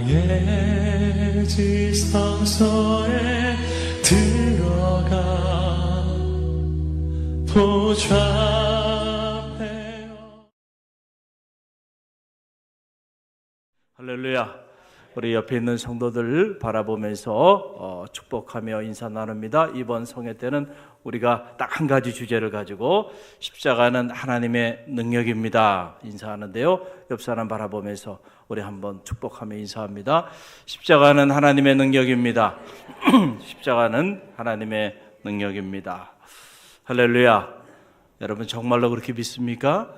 나의 지성소에 들어가 보좌하며. 할렐루야. 우리 옆에 있는 성도들 바라보면서 축복하며 인사 나눕니다. 이번 성회 때는 우리가 딱 한 가지 주제를 가지고 십자가는 하나님의 능력입니다 인사하는데요, 옆 사람 바라보면서 우리 한번 축복하며 인사합니다. 십자가는 하나님의 능력입니다. 십자가는 하나님의 능력입니다. 할렐루야. 여러분 정말로 그렇게 믿습니까?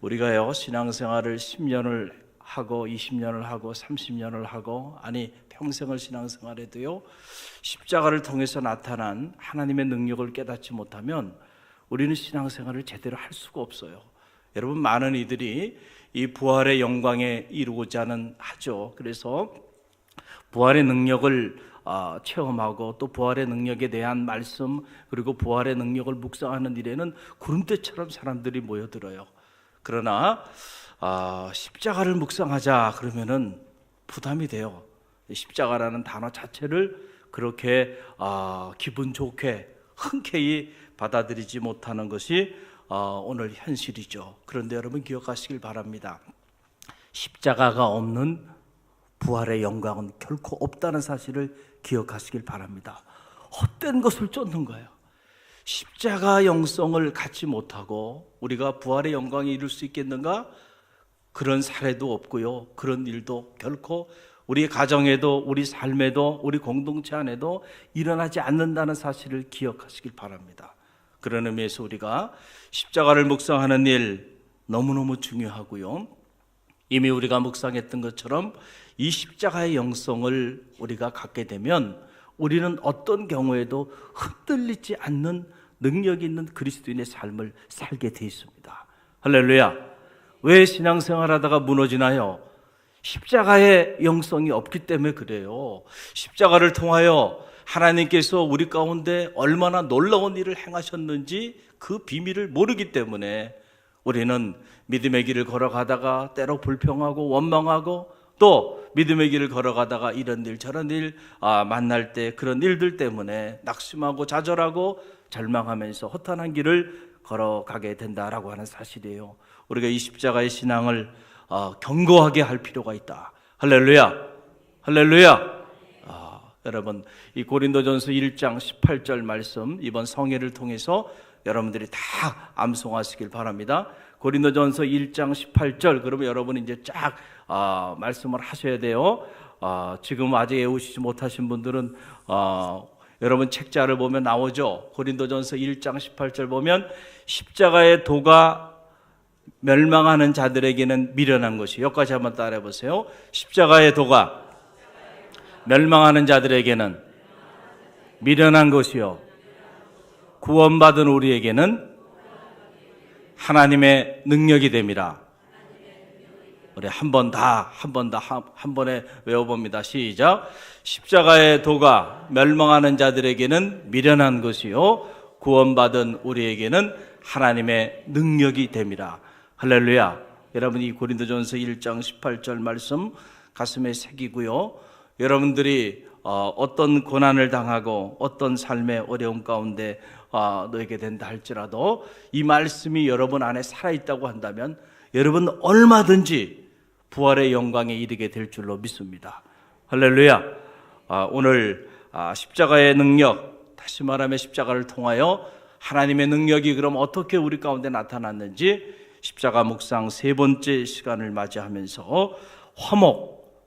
우리가요, 신앙생활을 10년을 하고 20년을 하고 30년을 하고, 아니 평생을 신앙생활해도요, 십자가를 통해서 나타난 하나님의 능력을 깨닫지 못하면 우리는 신앙생활을 제대로 할 수가 없어요. 여러분, 많은 이들이 이 부활의 영광에 이루고자 하죠. 그래서 부활의 능력을 체험하고 또 부활의 능력에 대한 말씀, 그리고 부활의 능력을 묵상하는 일에는 구름대처럼 사람들이 모여들어요. 그러나 십자가를 묵상하자 그러면은 부담이 돼요. 십자가라는 단어 자체를 그렇게 기분 좋게 흔쾌히 받아들이지 못하는 것이 오늘 현실이죠. 그런데 여러분 기억하시길 바랍니다. 십자가가 없는 부활의 영광은 결코 없다는 사실을 기억하시길 바랍니다. 헛된 것을 쫓는 거예요. 십자가 영성을 갖지 못하고 우리가 부활의 영광에 이룰 수 있겠는가? 그런 사례도 없고요, 그런 일도 결코 우리 가정에도, 우리 삶에도, 우리 공동체 안에도 일어나지 않는다는 사실을 기억하시길 바랍니다. 그런 의미에서 우리가 십자가를 묵상하는 일 너무너무 중요하고요, 이미 우리가 묵상했던 것처럼 이 십자가의 영성을 우리가 갖게 되면 우리는 어떤 경우에도 흔들리지 않는 능력 있는 그리스도인의 삶을 살게 되어 있습니다. 할렐루야. 왜 신앙생활하다가 무너지나요? 십자가의 영성이 없기 때문에 그래요. 십자가를 통하여 하나님께서 우리 가운데 얼마나 놀라운 일을 행하셨는지 그 비밀을 모르기 때문에 우리는 믿음의 길을 걸어가다가 때로 불평하고 원망하고, 또 믿음의 길을 걸어가다가 이런 일 저런 일 만날 때 그런 일들 때문에 낙심하고 좌절하고 절망하면서 허탄한 길을 걸어가게 된다라고 하는 사실이에요. 우리가 이 십자가의 신앙을 견고하게 할 필요가 있다. 할렐루야. 할렐루야. 여러분, 이 고린도전서 1장 18절 말씀 이번 성회를 통해서 여러분들이 다 암송하시길 바랍니다. 고린도전서 1장 18절, 그러면 여러분이 이제 쫙 말씀을 하셔야 돼요. 지금 아직 외우시지 못하신 분들은 여러분 책자를 보면 나오죠. 고린도전서 1장 18절 보면 십자가의 도가 멸망하는 자들에게는 미련한 것이, 여기까지 한번 따라해 보세요. 십자가의 도가 멸망하는 자들에게는 미련한 것이요, 구원받은 우리에게는 하나님의 능력이 됨이라. 우리 한 번에 외워봅니다. 시작. 십자가의 도가 멸망하는 자들에게는 미련한 것이요, 구원받은 우리에게는 하나님의 능력이 됨이라. 할렐루야. 여러분, 이 고린도전서 1장 18절 말씀 가슴에 새기고요, 여러분들이 어떤 고난을 당하고 어떤 삶의 어려움 가운데 놓이게 된다 할지라도 이 말씀이 여러분 안에 살아있다고 한다면 여러분 얼마든지 부활의 영광에 이르게 될 줄로 믿습니다. 할렐루야. 오늘 십자가의 능력, 다시 말하면 십자가를 통하여 하나님의 능력이 그럼 어떻게 우리 가운데 나타났는지 십자가 묵상 세 번째 시간을 맞이하면서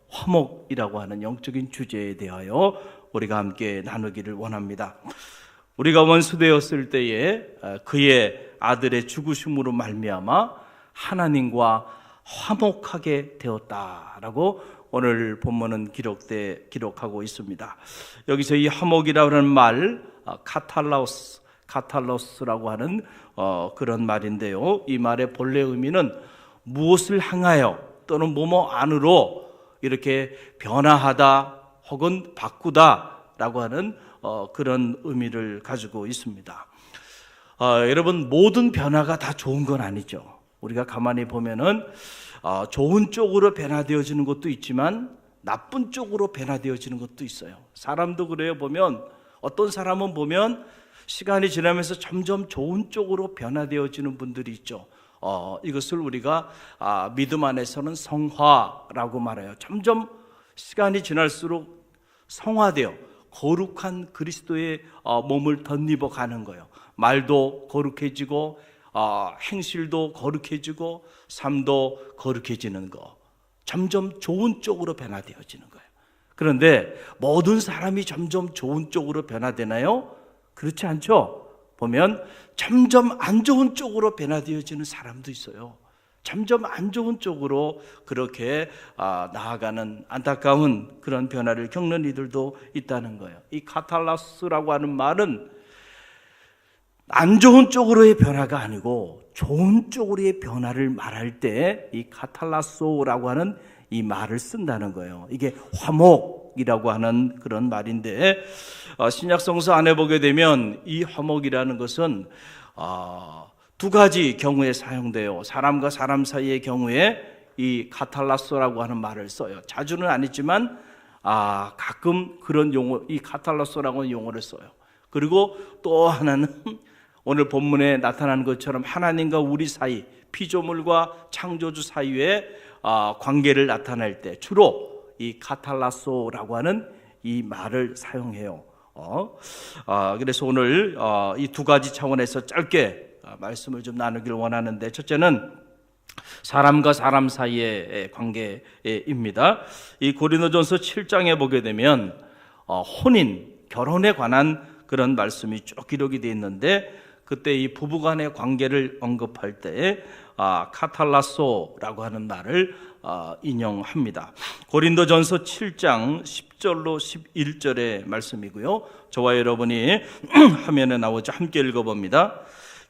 화목이라고 하는 영적인 주제에 대하여 우리가 함께 나누기를 원합니다. 우리가 원수되었을 때에 그의 아들의 죽으심으로 말미암아 하나님과 화목하게 되었다라고 오늘 본문은 기록하고 있습니다. 여기서 이 화목이라고 하는 말, 카탈로스라고 하는 그런 말인데요, 이 말의 본래 의미는 무엇을 향하여 또는 뭐뭐 안으로 이렇게 변화하다 혹은 바꾸다라고 하는 그런 의미를 가지고 있습니다. 여러분, 모든 변화가 다 좋은 건 아니죠. 우리가 가만히 보면은 좋은 쪽으로 변화되어지는 것도 있지만 나쁜 쪽으로 변화되어지는 것도 있어요. 사람도 그래요. 보면 어떤 사람은 보면 시간이 지나면서 점점 좋은 쪽으로 변화되어지는 분들이 있죠. 이것을 우리가 믿음 안에서는 성화라고 말해요. 점점 시간이 지날수록 성화되어 거룩한 그리스도의 몸을 덧입어 가는 거예요. 말도 거룩해지고 행실도 거룩해지고 삶도 거룩해지는 거. 점점 좋은 쪽으로 변화되어지는 거예요. 그런데 모든 사람이 점점 좋은 쪽으로 변화되나요? 그렇지 않죠? 보면 점점 안 좋은 쪽으로 변화되어지는 사람도 있어요. 점점 안 좋은 쪽으로 그렇게 나아가는 안타까운 그런 변화를 겪는 이들도 있다는 거예요. 이 카탈라스라고 하는 말은 안 좋은 쪽으로의 변화가 아니고 좋은 쪽으로의 변화를 말할 때 이 카탈라소라고 하는 이 말을 쓴다는 거예요. 이게 화목이라고 하는 그런 말인데 신약 성서 안에 보게 되면 이 화목이라는 것은 두 가지 경우에 사용돼요. 사람과 사람 사이의 경우에 이 카탈라소라고 하는 말을 써요. 자주는 아니지만 가끔 그런 용어, 이 카탈라소라고 하는 용어를 써요. 그리고 또 하나는 오늘 본문에 나타난 것처럼 하나님과 우리 사이, 피조물과 창조주 사이의 관계를 나타낼 때 주로 이 카탈라소라고 하는 이 말을 사용해요. 그래서 오늘 이 두 가지 차원에서 짧게 말씀을 좀 나누기를 원하는데, 첫째는 사람과 사람 사이의 관계입니다. 이 고린도전서 7장에 보게 되면 혼인, 결혼에 관한 그런 말씀이 쭉 기록이 되어 있는데, 그때 이 부부간의 관계를 언급할 때 카탈라소라고 하는 말을 인용합니다. 고린도전서 7장 10절로 11절의 말씀이고요. 저와 여러분이 화면에 나오죠. 함께 읽어봅니다.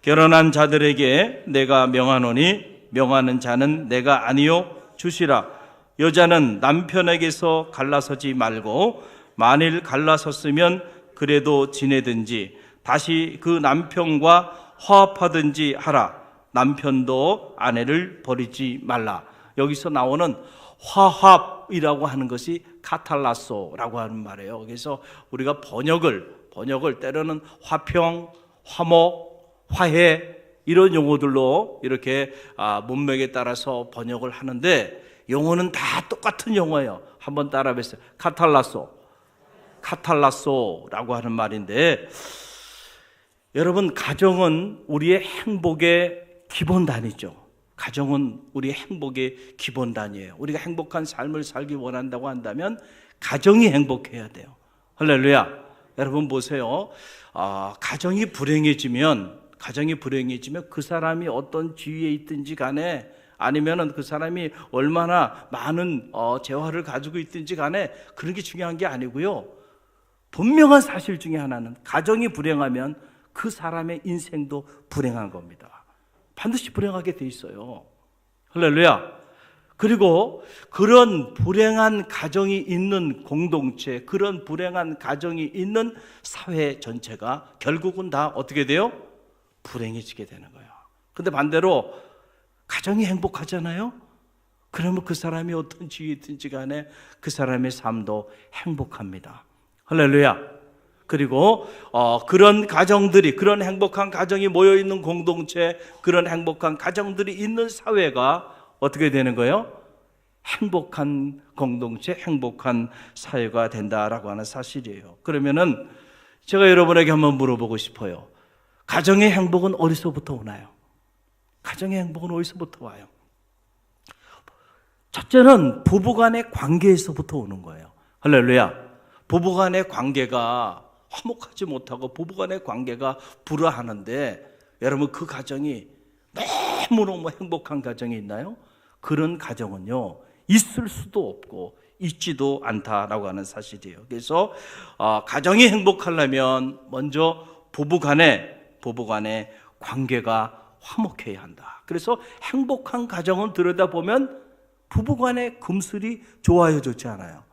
결혼한 자들에게 내가 명하노니 명하는 자는 내가 아니요 주시라. 여자는 남편에게서 갈라서지 말고 만일 갈라섰으면 그래도 지내든지 다시 그 남편과 화합하든지 하라. 남편도 아내를 버리지 말라. 여기서 나오는 화합이라고 하는 것이 카탈라소라고 하는 말이에요. 그래서 우리가 번역을 때로는 화평, 화목, 화해 이런 용어들로 이렇게 문맥에 따라서 번역을 하는데 용어는 다 똑같은 용어예요. 한번 따라해보세요. 카탈라소라고 하는 말인데, 여러분, 가정은 우리의 행복의 기본단이죠. 가정은 우리의 행복의 기본단이에요. 우리가 행복한 삶을 살기 원한다고 한다면 가정이 행복해야 돼요. 할렐루야. 여러분 보세요. 가정이 불행해지면 그 사람이 어떤 지위에 있든지 간에, 아니면은 그 사람이 얼마나 많은 재화를 가지고 있든지 간에 그런 게 중요한 게 아니고요. 분명한 사실 중에 하나는 가정이 불행하면 그 사람의 인생도 불행한 겁니다. 반드시 불행하게 돼 있어요. 할렐루야. 그리고 그런 불행한 가정이 있는 공동체, 그런 불행한 가정이 있는 사회 전체가 결국은 다 어떻게 돼요? 불행해지게 되는 거예요. 근데 반대로 가정이 행복하잖아요? 그러면 그 사람이 어떤 지위에 있든지 간에 그 사람의 삶도 행복합니다. 할렐루야. 그리고 그런 가정들이, 그런 행복한 가정이 모여있는 공동체, 그런 행복한 가정들이 있는 사회가 어떻게 되는 거예요? 행복한 공동체, 행복한 사회가 된다라고 하는 사실이에요. 그러면은 제가 여러분에게 한번 물어보고 싶어요. 가정의 행복은 어디서부터 오나요? 가정의 행복은 어디서부터 와요? 첫째는 부부간의 관계에서부터 오는 거예요. 할렐루야. 부부간의 관계가 화목하지 못하고 부부간의 관계가 불화하는데, 여러분 그 가정이 너무너무 행복한 가정이 있나요? 그런 가정은요 있을 수도 없고 있지도 않다라고 하는 사실이에요. 그래서 가정이 행복하려면 먼저 부부간의 관계가 화목해야 한다. 그래서 행복한 가정은 들여다보면 부부간의 금슬이 좋아요, 좋지 않아요?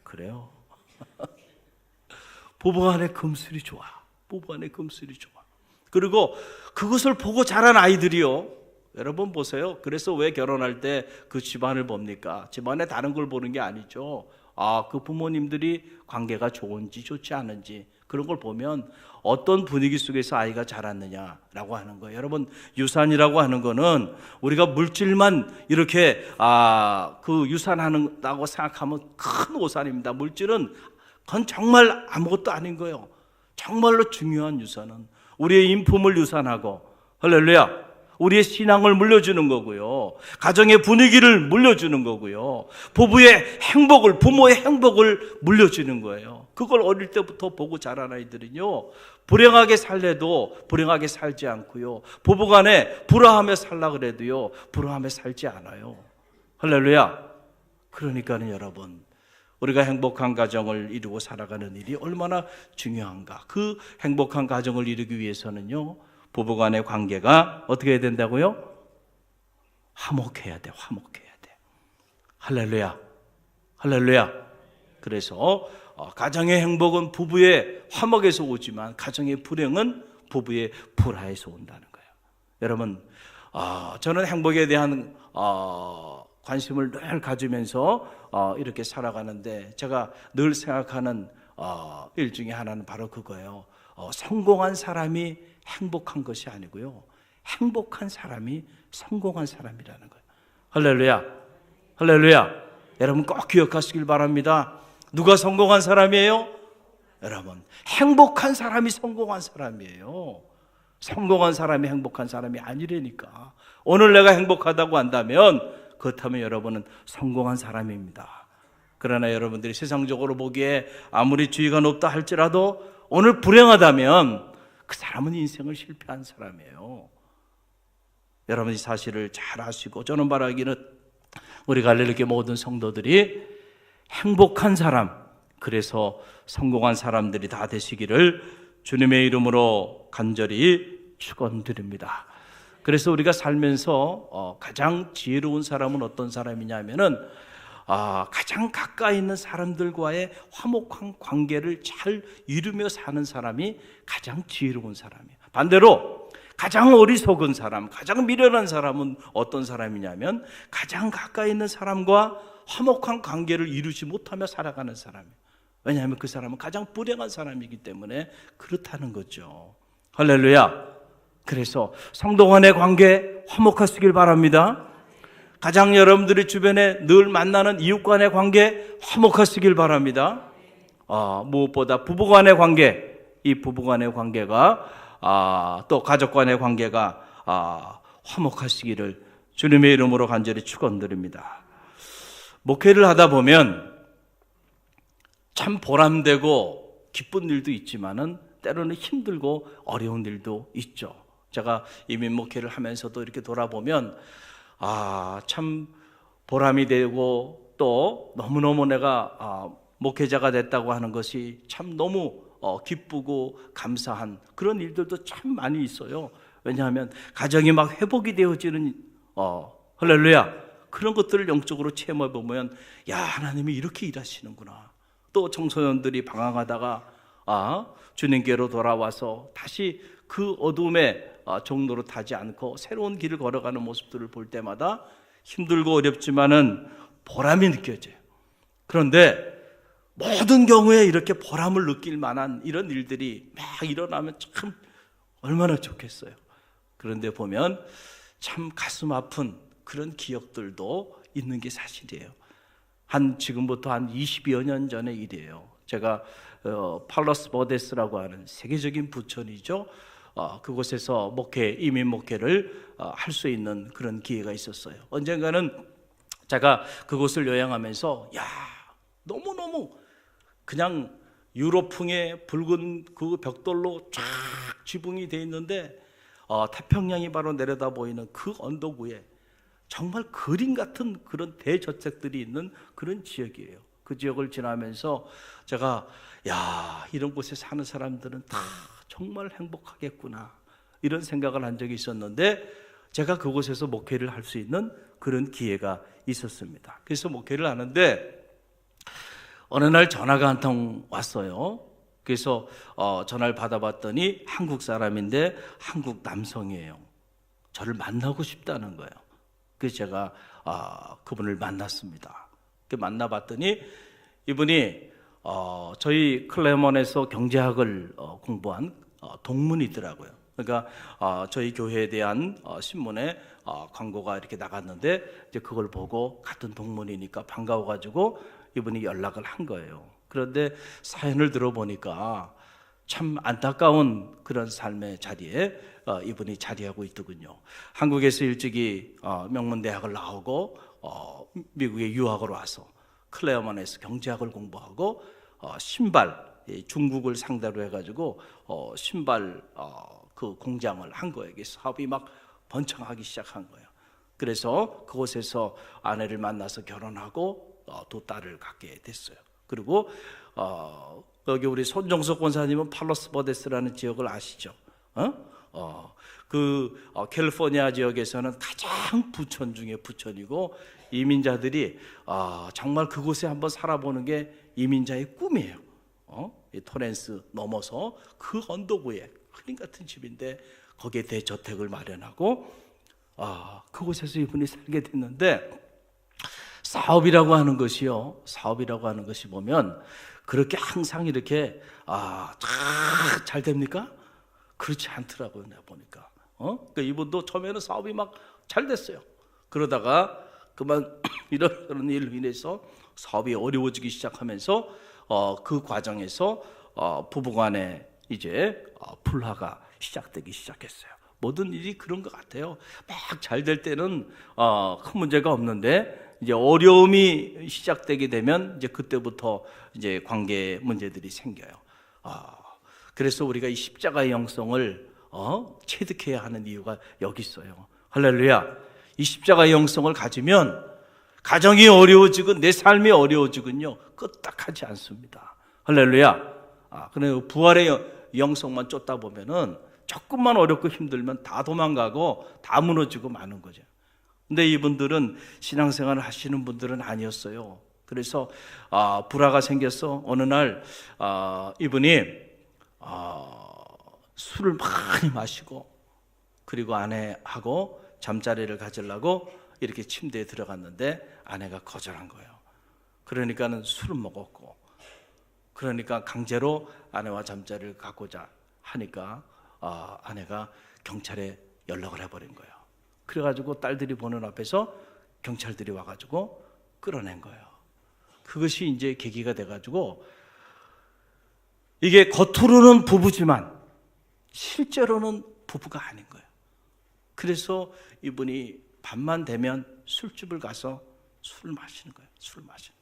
그래요. 부부간의 금슬이 좋아. 부부간의 금슬이 좋아. 그리고 그것을 보고 자란 아이들이요, 여러분 보세요. 그래서 왜 결혼할 때 그 집안을 봅니까? 집안에 다른 걸 보는 게 아니죠. 그 부모님들이 관계가 좋은지 좋지 않은지 그런 걸 보면 어떤 분위기 속에서 아이가 자랐느냐라고 하는 거예요. 여러분, 유산이라고 하는 거는 우리가 물질만 이렇게 그 유산한다고 생각하면 큰 오산입니다. 물질은 그건 정말 아무것도 아닌 거예요. 정말로 중요한 유산은 우리의 인품을 유산하고, 할렐루야, 우리의 신앙을 물려주는 거고요. 가정의 분위기를 물려주는 거고요. 부부의 행복을, 부모의 행복을 물려주는 거예요. 그걸 어릴 때부터 보고 자란 아이들은요, 불행하게 살래도 불행하게 살지 않고요. 부부간에 불화하며 살라 그래도요, 불화하며 살지 않아요. 할렐루야. 그러니까는 여러분, 우리가 행복한 가정을 이루고 살아가는 일이 얼마나 중요한가. 그 행복한 가정을 이루기 위해서는요, 부부간의 관계가 어떻게 해야 된다고요? 화목해야 돼. 화목해야 돼. 할렐루야. 할렐루야. 그래서 가정의 행복은 부부의 화목에서 오지만 가정의 불행은 부부의 불화에서 온다는 거예요. 여러분, 저는 행복에 대한 관심을 늘 가지면서 이렇게 살아가는데, 제가 늘 생각하는 일 중에 하나는 바로 그거예요. 성공한 사람이 행복한 것이 아니고요, 행복한 사람이 성공한 사람이라는 거예요. 할렐루야. 할렐루야. 여러분 꼭 기억하시길 바랍니다. 누가 성공한 사람이에요? 여러분, 행복한 사람이 성공한 사람이에요. 성공한 사람이 행복한 사람이 아니라니까. 오늘 내가 행복하다고 한다면 그렇다면 여러분은 성공한 사람입니다. 그러나 여러분들이 세상적으로 보기에 아무리 지위가 높다 할지라도 오늘 불행하다면 그 사람은 인생을 실패한 사람이에요. 여러분 이 사실을 잘 아시고, 저는 바라기는 우리 갈릴리교회 모든 성도들이 행복한 사람, 그래서 성공한 사람들이 다 되시기를 주님의 이름으로 간절히 축원드립니다. 그래서 우리가 살면서 가장 지혜로운 사람은 어떤 사람이냐면은 가장 가까이 있는 사람들과의 화목한 관계를 잘 이루며 사는 사람이 가장 지혜로운 사람이에요. 반대로 가장 어리석은 사람, 가장 미련한 사람은 어떤 사람이냐면 가장 가까이 있는 사람과 화목한 관계를 이루지 못하며 살아가는 사람이에요. 왜냐하면 그 사람은 가장 불행한 사람이기 때문에 그렇다는 거죠. 할렐루야. 그래서 성도 간의 관계 화목하시길 바랍니다. 가장 여러분들이 주변에 늘 만나는 이웃 간의 관계 화목하시길 바랍니다. 무엇보다 부부 간의 관계, 이 부부 간의 관계가 또 가족 간의 관계가 화목하시기를 주님의 이름으로 간절히 축원드립니다. 목회를 하다 보면 참 보람되고 기쁜 일도 있지만은 때로는 힘들고 어려운 일도 있죠. 제가 이민 목회를 하면서도 이렇게 돌아보면 참 보람이 되고 또 너무너무 내가 목회자가 됐다고 하는 것이 참 너무 기쁘고 감사한 그런 일들도 참 많이 있어요. 왜냐하면 가정이 막 회복이 되어지는 할렐루야, 그런 것들을 영적으로 체험해 보면 야, 하나님이 이렇게 일하시는구나. 또 청소년들이 방황하다가 주님께로 돌아와서 다시 그 어둠의 종로로 타지 않고 새로운 길을 걸어가는 모습들을 볼 때마다 힘들고 어렵지만은 보람이 느껴져요. 그런데 모든 경우에 이렇게 보람을 느낄 만한 이런 일들이 막 일어나면 참 얼마나 좋겠어요. 그런데 보면 참 가슴 아픈 그런 기억들도 있는 게 사실이에요. 지금부터 한 20여 년 전의 일이에요. 제가 팔로스 보데스라고 하는 세계적인 부천이죠. 그곳에서 이민 목회를 할 수 있는 그런 기회가 있었어요. 언젠가는 제가 그곳을 여행하면서 너무너무 그냥 유럽풍의 붉은 그 벽돌로 쫙 지붕이 돼 있는데 태평양이 바로 내려다 보이는 그 언덕 위에 정말 그림 같은 그런 대저택들이 있는 그런 지역이에요. 그 지역을 지나면서 제가 이런 곳에 사는 사람들은 다 정말 행복하겠구나 이런 생각을 한 적이 있었는데, 제가 그곳에서 목회를 할 수 있는 그런 기회가 있었습니다. 그래서 목회를 하는데 어느 날 전화가 한 통 왔어요. 그래서 전화를 받아봤더니 한국 사람인데 한국 남성이에요. 저를 만나고 싶다는 거예요. 그래서 제가 그분을 만났습니다. 만나봤더니 이분이 저희 클레몬에서 경제학을 공부한 동문이더라고요. 그러니까 저희 교회에 대한 신문에 광고가 이렇게 나갔는데 이제 그걸 보고 같은 동문이니까 반가워가지고 이분이 연락을 한 거예요. 그런데 사연을 들어보니까 참 안타까운 그런 삶의 자리에 이분이 자리하고 있더군요. 한국에서 일찍이 명문대학을 나오고 미국에 유학을 와서 클레어먼에서 경제학을 공부하고 신발, 중국을 상대로 해가지고 신발 그 공장을 한 거예요. 사업이 막 번창하기 시작한 거예요. 그래서 그곳에서 아내를 만나서 결혼하고 두 딸을 갖게 됐어요. 그리고 여기 우리 손정석 권사님은 팔로스버데스라는 지역을 아시죠? 캘리포니아 지역에서는 가장 부천 중에 부천이고 이민자들이 정말 그곳에 한번 살아보는 게 이민자의 꿈이에요. 이 토렌스 넘어서 그 언덕 위에 흘림 같은 집인데 거기에 대저택을 마련하고 그곳에서 이분이 살게 됐는데 사업이라고 하는 것이요. 사업이라고 하는 것이 보면 그렇게 항상 이렇게 잘 됩니까? 그렇지 않더라고요. 내가 보니까. 그러니까 이분도 처음에는 사업이 막 잘 됐어요. 그러다가 그만 이런 일로 인해서 사업이 어려워지기 시작하면서 그 과정에서 부부간에 이제 불화가 시작되기 시작했어요. 모든 일이 그런 것 같아요. 막 잘 될 때는 큰 문제가 없는데 이제 어려움이 시작되게 되면 이제 그때부터 이제 관계 문제들이 생겨요. 그래서 우리가 이 십자가의 영성을 체득해야 하는 이유가 여기 있어요. 할렐루야. 이 십자가의 영성을 가지면 가정이 어려워지고 내 삶이 어려워지군요. 끄떡하지 않습니다. 할렐루야. 그래 부활의 영성만 쫓다 보면은 조금만 어렵고 힘들면 다 도망가고 다 무너지고 마는 거죠. 근데 이분들은 신앙생활을 하시는 분들은 아니었어요. 그래서 불화가 생겨서 어느 날 이분이 술을 많이 마시고 그리고 아내하고 잠자리를 가지려고 이렇게 침대에 들어갔는데 아내가 거절한 거예요. 그러니까는 술을 먹었고 그러니까 강제로 아내와 잠자리를 갖고자 하니까 아내가 경찰에 연락을 해버린 거예요. 그래가지고 딸들이 보는 앞에서 경찰들이 와가지고 끌어낸 거예요. 그것이 이제 계기가 돼가지고 이게 겉으로는 부부지만 실제로는 부부가 아닌 거예요. 그래서 이분이 밤만 되면 술집을 가서 술을 마시는 거예요. 술을 마시는 거예요.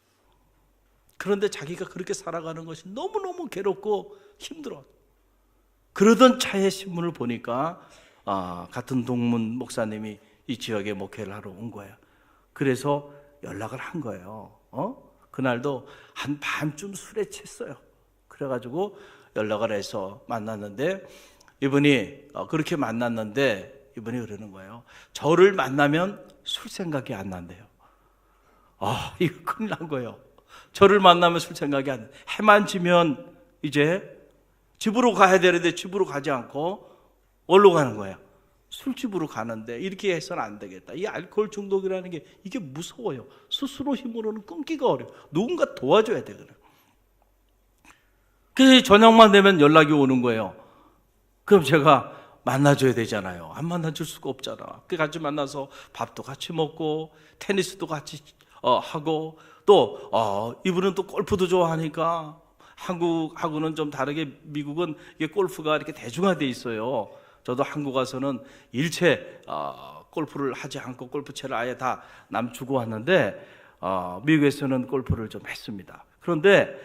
그런데 자기가 그렇게 살아가는 것이 너무너무 괴롭고 힘들어. 그러던 차에 신문을 보니까 같은 동문 목사님이 이 지역에 목회를 하러 온 거예요. 그래서 연락을 한 거예요. 그날도 한 밤쯤 술에 취했어요. 그래가지고 연락을 해서 만났는데 이분이 그렇게 만났는데 이분이 그러는 거예요. 저를 만나면 술 생각이 안 난대요. 이거 큰일 난 거예요. 저를 만나면 술 생각이 안 나. 해만 지면 이제 집으로 가야 되는데 집으로 가지 않고 어디로 가는 거예요? 술집으로 가는데 이렇게 해서는 안 되겠다. 이 알코올 중독이라는 게 이게 무서워요. 스스로 힘으로는 끊기가 어려워요. 누군가 도와줘야 되거든요. 그래서 저녁만 되면 연락이 오는 거예요. 그럼 제가 만나줘야 되잖아요. 안 만나줄 수가 없잖아. 그 같이 만나서 밥도 같이 먹고 테니스도 같이 하고 또 이분은 또 골프도 좋아하니까 한국하고는 좀 다르게 미국은 이게 골프가 이렇게 대중화돼 있어요. 저도 한국 와서는 일체 골프를 하지 않고 골프채를 아예 다 남주고 왔는데 미국에서는 골프를 좀 했습니다. 그런데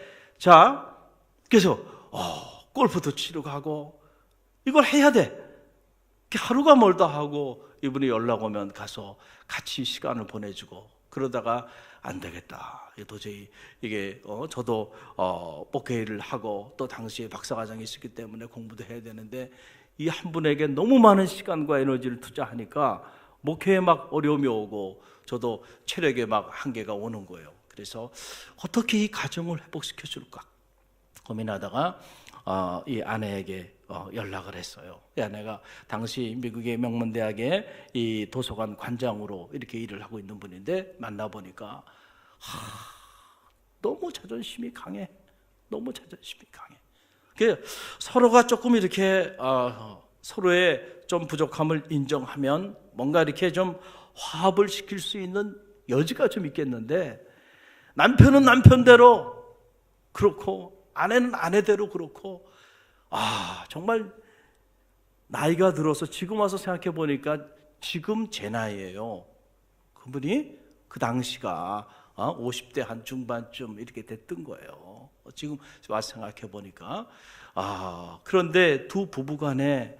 그래서 골프도 치러 가고 이걸 해야 돼. 하루가 멀다 하고 이분이 연락 오면 가서 같이 시간을 보내주고 그러다가 안 되겠다. 도저히 이게 저도 목회를 하고 또 당시에 박사과정이 있었기 때문에 공부도 해야 되는데 이 한 분에게 너무 많은 시간과 에너지를 투자하니까 목회에 막 어려움이 오고 저도 체력에 막 한계가 오는 거예요. 그래서 어떻게 이 가정을 회복시켜 줄까 고민하다가 이 아내에게 연락을 했어요. 이 아내가 당시 미국의 명문대학의 이 도서관 관장으로 이렇게 일을 하고 있는 분인데 만나보니까 너무 자존심이 강해. 너무 자존심이 강해. 서로가 조금 이렇게 서로의 좀 부족함을 인정하면 뭔가 이렇게 좀 화합을 시킬 수 있는 여지가 좀 있겠는데, 남편은 남편대로 그렇고 아내는 아내대로 그렇고, 정말 나이가 들어서 지금 와서 생각해 보니까 지금 제 나이예요. 그분이 그 당시가 50대 한 중반쯤 이렇게 됐던 거예요. 지금 와서 생각해 보니까. 그런데 두 부부 간에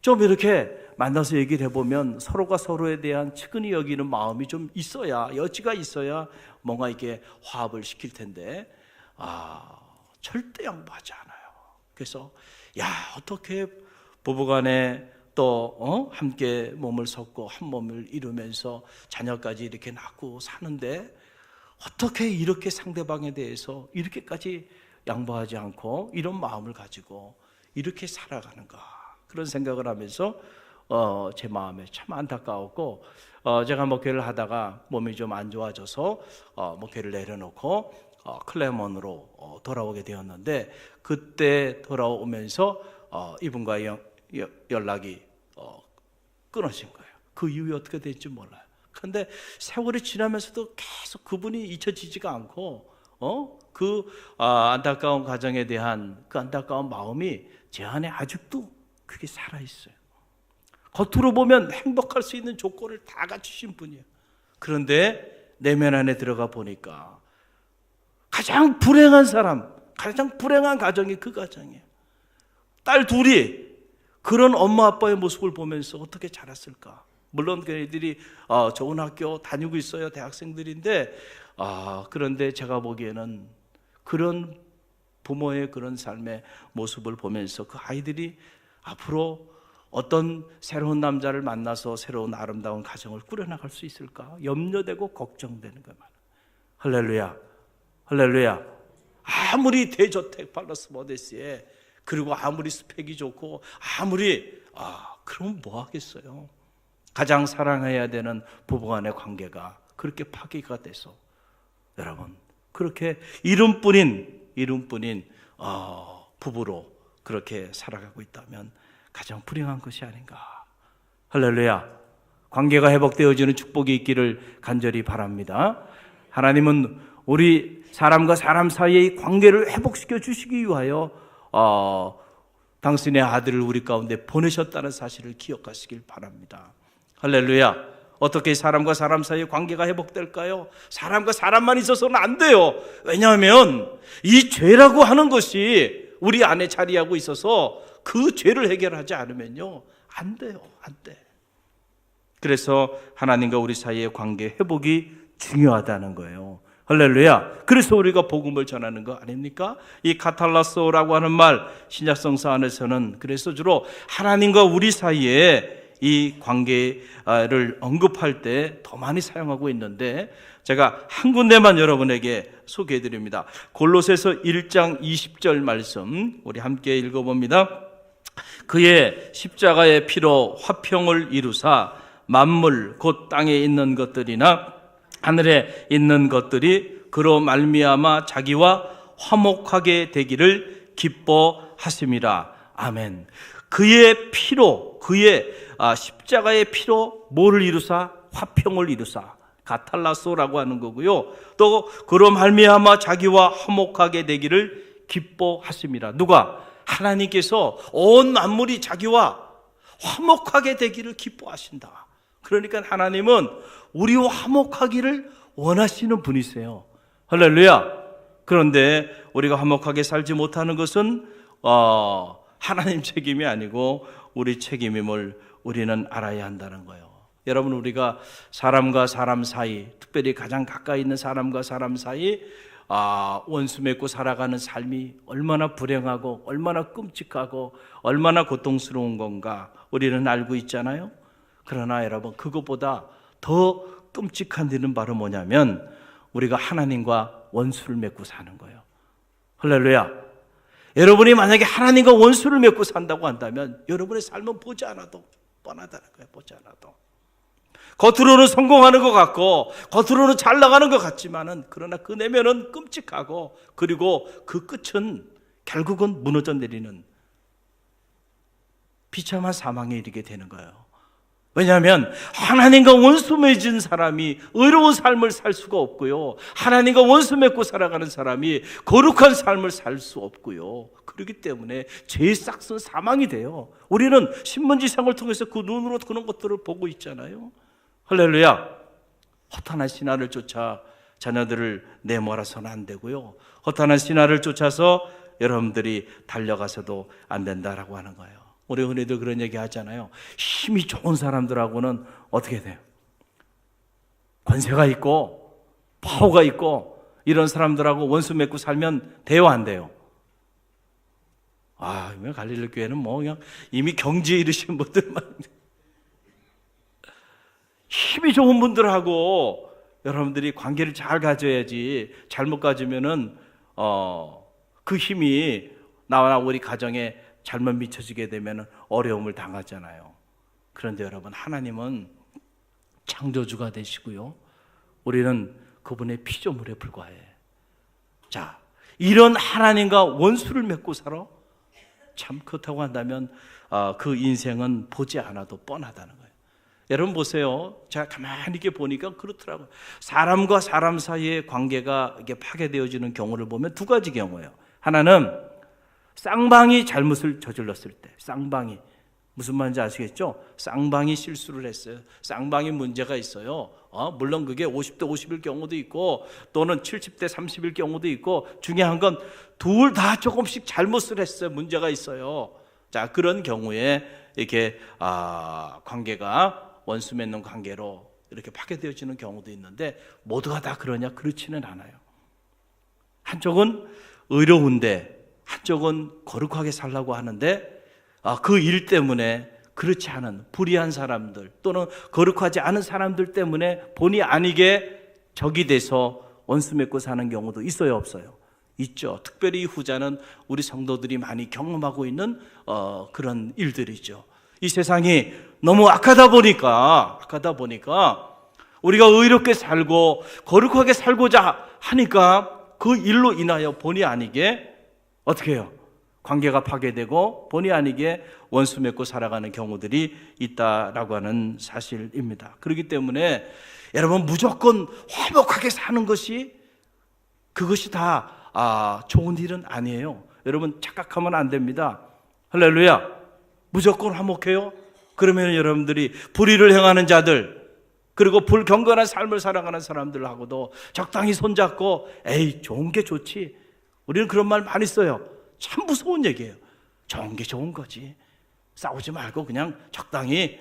좀 이렇게 만나서 얘기를 해보면 서로가 서로에 대한 측은히 여기는 마음이 좀 있어야, 여지가 있어야 뭔가 이렇게 화합을 시킬 텐데, 절대 양보하지 않아요. 그래서 어떻게 부부간에 또 함께 몸을 섞고 한 몸을 이루면서 자녀까지 이렇게 낳고 사는데 어떻게 이렇게 상대방에 대해서 이렇게까지 양보하지 않고 이런 마음을 가지고 이렇게 살아가는가, 그런 생각을 하면서 제 마음에 참 안타까웠고, 제가 목회를 하다가 몸이 좀 안 좋아져서 목회를 내려놓고 클레몬으로 돌아오게 되었는데, 그때 돌아오면서 이분과 연락이 끊어진 거예요. 그 이후에 어떻게 될지 몰라요. 그런데 세월이 지나면서도 계속 그분이 잊혀지지가 않고 그 안타까운 가정에 대한 그 안타까운 마음이 제 안에 아직도 그게 살아있어요. 겉으로 보면 행복할 수 있는 조건을 다 갖추신 분이에요. 그런데 내면 안에 들어가 보니까 가장 불행한 사람, 가장 불행한 가정이 그 가정이에요. 딸 둘이 그런 엄마 아빠의 모습을 보면서 어떻게 자랐을까. 물론 그 애들이 좋은 학교 다니고 있어요. 대학생들인데 그런데 제가 보기에는 그런 부모의 그런 삶의 모습을 보면서 그 아이들이 앞으로 어떤 새로운 남자를 만나서 새로운 아름다운 가정을 꾸려나갈 수 있을까 염려되고 걱정되는 것만. 할렐루야, 할렐루야. 아무리 대저택 팔러스 모데스에, 그리고 아무리 스펙이 좋고 아무리 그럼 뭐 하겠어요. 가장 사랑해야 되는 부부간의 관계가 그렇게 파괴가 돼서, 여러분 그렇게 이름뿐인 부부로 그렇게 살아가고 있다면 가장 불행한 것이 아닌가. 할렐루야. 관계가 회복되어지는 축복이 있기를 간절히 바랍니다. 하나님은 우리 사람과 사람 사이의 관계를 회복시켜 주시기 위하여 당신의 아들을 우리 가운데 보내셨다는 사실을 기억하시길 바랍니다. 할렐루야. 어떻게 사람과 사람 사이의 관계가 회복될까요? 사람과 사람만 있어서는 안 돼요. 왜냐하면 이 죄라고 하는 것이 우리 안에 자리하고 있어서 그 죄를 해결하지 않으면요, 안 돼요. 안 돼. 그래서 하나님과 우리 사이의 관계 회복이 중요하다는 거예요. 할렐루야. 그래서 우리가 복음을 전하는 거 아닙니까? 이 카탈라소라고 하는 말, 신약성서 안에서는 그래서 주로 하나님과 우리 사이에 이 관계를 언급할 때 더 많이 사용하고 있는데, 제가 한 군데만 여러분에게 소개해 드립니다. 골로새서 1장 20절 말씀 우리 함께 읽어봅니다. 그의 십자가의 피로 화평을 이루사 만물 곧 땅에 있는 것들이나 하늘에 있는 것들이 그로 말미암아 자기와 화목하게 되기를 기뻐하심이라. 아멘. 그의 피로, 그의 십자가의 피로 뭐를 이루사? 화평을 이루사. 가탈라소라고 하는 거고요. 또 그로 말미암아 자기와 화목하게 되기를 기뻐하심이라. 누가? 하나님께서 온 만물이 자기와 화목하게 되기를 기뻐하신다. 그러니까 하나님은 우리와 화목하기를 원하시는 분이세요. 할렐루야. 그런데 우리가 화목하게 살지 못하는 것은 하나님 책임이 아니고 우리 책임임을 우리는 알아야 한다는 거예요. 여러분, 우리가 사람과 사람 사이, 특별히 가장 가까이 있는 사람과 사람 사이 원수 맺고 살아가는 삶이 얼마나 불행하고 얼마나 끔찍하고 얼마나 고통스러운 건가 우리는 알고 있잖아요. 그러나 여러분, 그것보다 더 끔찍한 일은 바로 뭐냐면 우리가 하나님과 원수를 맺고 사는 거예요. 할렐루야. 여러분이 만약에 하나님과 원수를 맺고 산다고 한다면 여러분의 삶은 보지 않아도 뻔하다는 거예요. 보지 않아도. 겉으로는 성공하는 것 같고 겉으로는 잘 나가는 것 같지만은 그러나 그 내면은 끔찍하고 그리고 그 끝은 결국은 무너져 내리는 비참한 사망에 이르게 되는 거예요. 왜냐하면 하나님과 원수 맺은 사람이 의로운 삶을 살 수가 없고요. 하나님과 원수 맺고 살아가는 사람이 거룩한 삶을 살 수 없고요. 그렇기 때문에 죄의 싹은 사망이 돼요. 우리는 신문지상을 통해서 그 눈으로 그런 것들을 보고 있잖아요. 할렐루야. 허탄한 신화를 쫓아 자녀들을 내몰아서는 안 되고요. 허탄한 신화를 쫓아서 여러분들이 달려가서도 안 된다라고 하는 거예요. 우리 흔히들 그런 얘기 하잖아요. 힘이 좋은 사람들하고는 어떻게 돼요? 권세가 있고 파워가 있고 이런 사람들하고 원수 맺고 살면 돼요, 안 돼요? 갈릴리 교회는 뭐 그냥 이미 경지에 이르신 분들만 힘이 좋은 분들하고 여러분들이 관계를 잘 가져야지. 잘못 가지면은 그 힘이 나와 우리 가정에 잘못 미쳐지게 되면 어려움을 당하잖아요. 그런데 여러분, 하나님은 창조주가 되시고요, 우리는 그분의 피조물에 불과해. 자, 이런 하나님과 원수를 맺고 살아? 참 그렇다고 한다면 그 인생은 보지 않아도 뻔하다는 거예요. 여러분 보세요. 제가 가만히 이렇게 보니까 그렇더라고요. 사람과 사람 사이의 관계가 이게 파괴되어지는 경우를 보면 두 가지 경우예요. 하나는 쌍방이 잘못을 저질렀을 때, 쌍방이 무슨 말인지 아시겠죠? 쌍방이 실수를 했어요. 쌍방이 문제가 있어요. 물론 그게 50대 50일 경우도 있고 또는 70대 30일 경우도 있고, 중요한 건 둘 다 조금씩 잘못을 했어요. 문제가 있어요. 자, 그런 경우에 이렇게 관계가 원수 맺는 관계로 이렇게 파괴되어지는 경우도 있는데, 모두가 다 그러냐? 그렇지는 않아요. 한쪽은 의로운데 한쪽은 거룩하게 살라고 하는데 그 일 때문에 그렇지 않은 불의한 사람들 또는 거룩하지 않은 사람들 때문에 본의 아니게 적이 돼서 원수 맺고 사는 경우도 있어요, 없어요? 있죠. 특별히 후자는 우리 성도들이 많이 경험하고 있는 그런 일들이죠. 이 세상이 너무 악하다 보니까 우리가 의롭게 살고 거룩하게 살고자 하니까 그 일로 인하여 본의 아니게 어떻게 해요? 관계가 파괴되고 본의 아니게 원수 맺고 살아가는 경우들이 있다라고 하는 사실입니다. 그렇기 때문에 여러분, 무조건 화목하게 사는 것이 그것이 다 좋은 일은 아니에요. 여러분, 착각하면 안 됩니다. 할렐루야. 무조건 화목해요? 그러면 여러분들이 불의를 행하는 자들, 그리고 불경건한 삶을 살아가는 사람들하고도 적당히 손잡고 에이, 좋은 게 좋지. 우리는 그런 말 많이 써요. 참 무서운 얘기예요. 좋은 게 좋은 거지. 싸우지 말고 그냥 적당히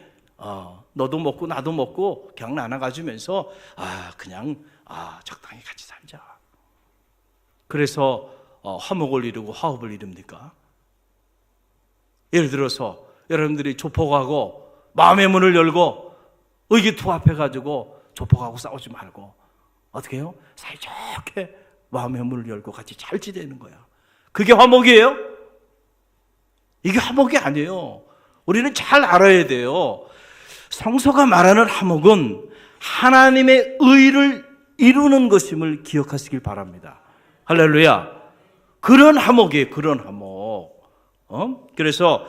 너도 먹고 나도 먹고 그냥 나눠가지면서 그냥 적당히 같이 살자. 그래서 화목을 이루고 화합을 이룹니까? 예를 들어서 여러분들이 조폭하고 마음의 문을 열고 의기투합해가지고 조폭하고 싸우지 말고 어떻게 해요? 사이좋게 마음의 문을 열고 같이 잘 지내는 거야. 그게 화목이에요? 이게 화목이 아니에요. 우리는 잘 알아야 돼요. 성서가 말하는 화목은 하나님의 의를 이루는 것임을 기억하시길 바랍니다. 할렐루야. 그런 화목이에요. 그런 화목. 그래서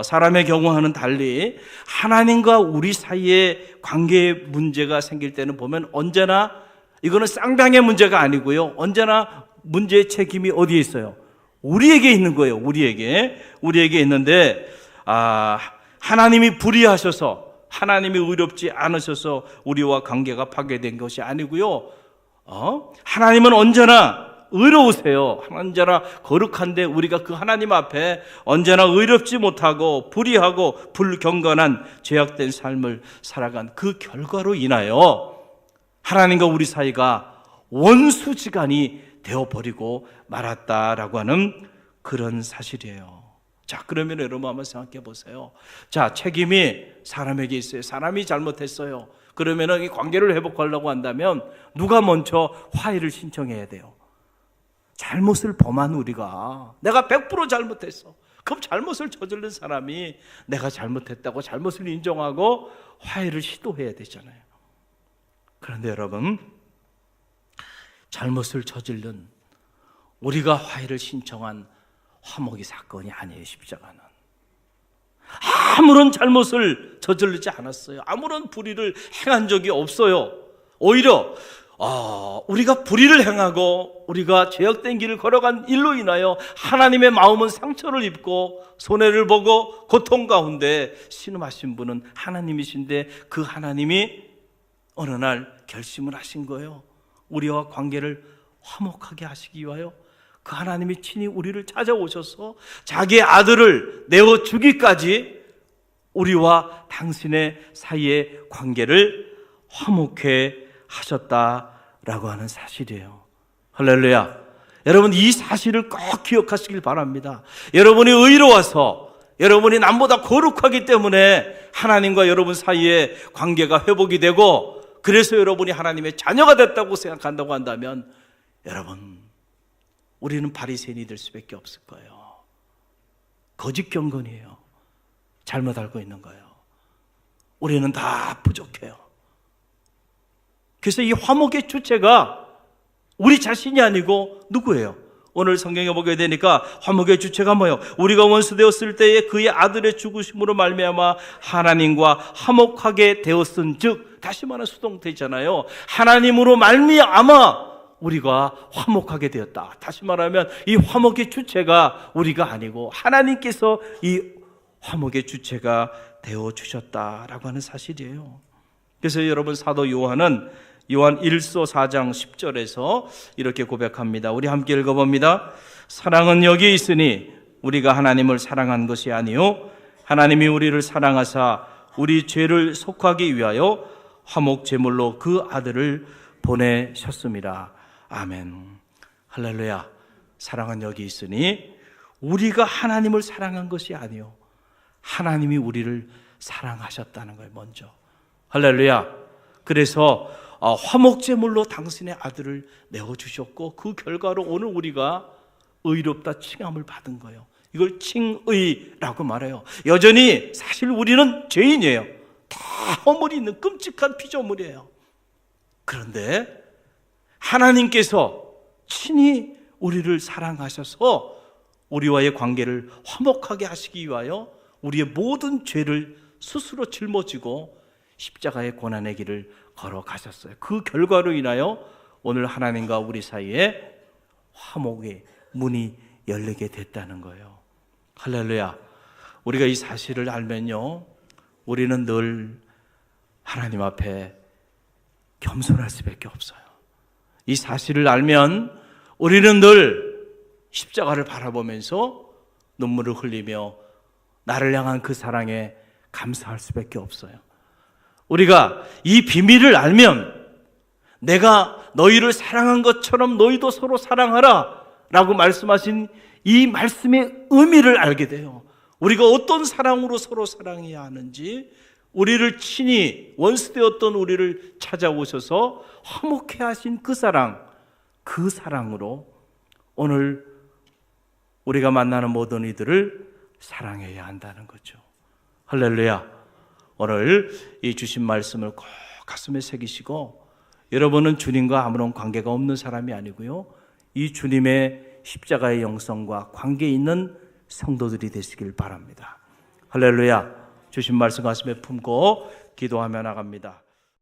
사람의 경우와는 달리 하나님과 우리 사이에 관계에 문제가 생길 때는 보면 언제나 이거는 쌍방의 문제가 아니고요, 언제나 문제의 책임이 어디에 있어요? 우리에게 있는 거예요. 우리에게 있는데 하나님이 불의하셔서, 하나님이 의롭지 않으셔서 우리와 관계가 파괴된 것이 아니고요, 하나님은 언제나 의로우세요. 언제나 거룩한데 우리가 그 하나님 앞에 언제나 의롭지 못하고 불의하고 불경건한 죄악된 삶을 살아간 그 결과로 인하여 하나님과 우리 사이가 원수지간이 되어버리고 말았다라고 하는 그런 사실이에요. 자, 그러면 여러분 한번 생각해 보세요. 자, 책임이 사람에게 있어요. 사람이 잘못했어요. 그러면 이 관계를 회복하려고 한다면 누가 먼저 화해를 신청해야 돼요? 잘못을 범한 우리가, 내가 100% 잘못했어. 그럼 잘못을 저지른 사람이 내가 잘못했다고 잘못을 인정하고 화해를 시도해야 되잖아요. 그런데 여러분, 잘못을 저지른 우리가 화해를 신청한 화목의 사건이 아니에요. 십자가는 아무런 잘못을 저지르지 않았어요. 아무런 불의를 행한 적이 없어요. 오히려 우리가 불의를 행하고 우리가 죄악된 길을 걸어간 일로 인하여 하나님의 마음은 상처를 입고 손해를 보고 고통 가운데 신음하신 분은 하나님이신데, 그 하나님이 어느 날 결심을 하신 거예요. 우리와 관계를 화목하게 하시기 위하여 그 하나님이 친히 우리를 찾아오셔서 자기의 아들을 내어 주기까지 우리와 당신의 사이의 관계를 화목해 하셨다라고 하는 사실이에요. 할렐루야. 여러분, 이 사실을 꼭 기억하시길 바랍니다. 여러분이 의로워서, 여러분이 남보다 거룩하기 때문에 하나님과 여러분 사이의 관계가 회복이 되고, 그래서 여러분이 하나님의 자녀가 됐다고 생각한다고 한다면, 여러분, 우리는 바리새인이 될 수밖에 없을 거예요. 거짓 경건이에요. 잘못 알고 있는 거예요. 우리는 다 부족해요. 그래서 이 화목의 주체가 우리 자신이 아니고 누구예요? 오늘 성경에 보게 되니까 화목의 주체가 뭐예요? 우리가 원수 되었을 때에 그의 아들의 죽으심으로 말미암아 하나님과 화목하게 되었은즉, 다시 말하면 수동태잖아요. 하나님으로 말미암아 우리가 화목하게 되었다. 다시 말하면 이 화목의 주체가 우리가 아니고 하나님께서 이 화목의 주체가 되어주셨다라고 하는 사실이에요. 그래서 여러분, 사도 요한은 요한 1서 4장 10절에서 이렇게 고백합니다. 우리 함께 읽어봅니다. 사랑은 여기 있으니 우리가 하나님을 사랑한 것이 아니요 하나님이 우리를 사랑하사 우리 죄를 속하기 위하여 화목 제물로 그 아들을 보내셨습니다. 아멘. 할렐루야. 사랑은 여기 있으니 우리가 하나님을 사랑한 것이 아니요 하나님이 우리를 사랑하셨다는 거예요. 먼저. 할렐루야. 그래서 화목제물로 당신의 아들을 내어주셨고, 그 결과로 오늘 우리가 의롭다 칭함을 받은 거예요. 이걸 칭의라고 말해요. 여전히 사실 우리는 죄인이에요. 다 허물이 있는 끔찍한 피조물이에요. 그런데 하나님께서 친히 우리를 사랑하셔서 우리와의 관계를 화목하게 하시기 위하여 우리의 모든 죄를 스스로 짊어지고 십자가의 고난의 길을 걸어가셨어요. 그 결과로 인하여 오늘 하나님과 우리 사이에 화목의 문이 열리게 됐다는 거예요. 할렐루야. 우리가 이 사실을 알면요, 우리는 늘 하나님 앞에 겸손할 수밖에 없어요. 이 사실을 알면 우리는 늘 십자가를 바라보면서 눈물을 흘리며 나를 향한 그 사랑에 감사할 수밖에 없어요. 우리가 이 비밀을 알면 내가 너희를 사랑한 것처럼 너희도 서로 사랑하라 라고 말씀하신 이 말씀의 의미를 알게 돼요. 우리가 어떤 사랑으로 서로 사랑해야 하는지, 우리를 친히 원수되었던 우리를 찾아오셔서 화목해 하신 그 사랑, 그 사랑으로 오늘 우리가 만나는 모든 이들을 사랑해야 한다는 거죠. 할렐루야. 오늘 이 주신 말씀을 꼭 가슴에 새기시고, 여러분은 주님과 아무런 관계가 없는 사람이 아니고요, 이 주님의 십자가의 영성과 관계 있는 성도들이 되시길 바랍니다. 할렐루야. 주신 말씀 가슴에 품고 기도하며 나갑니다.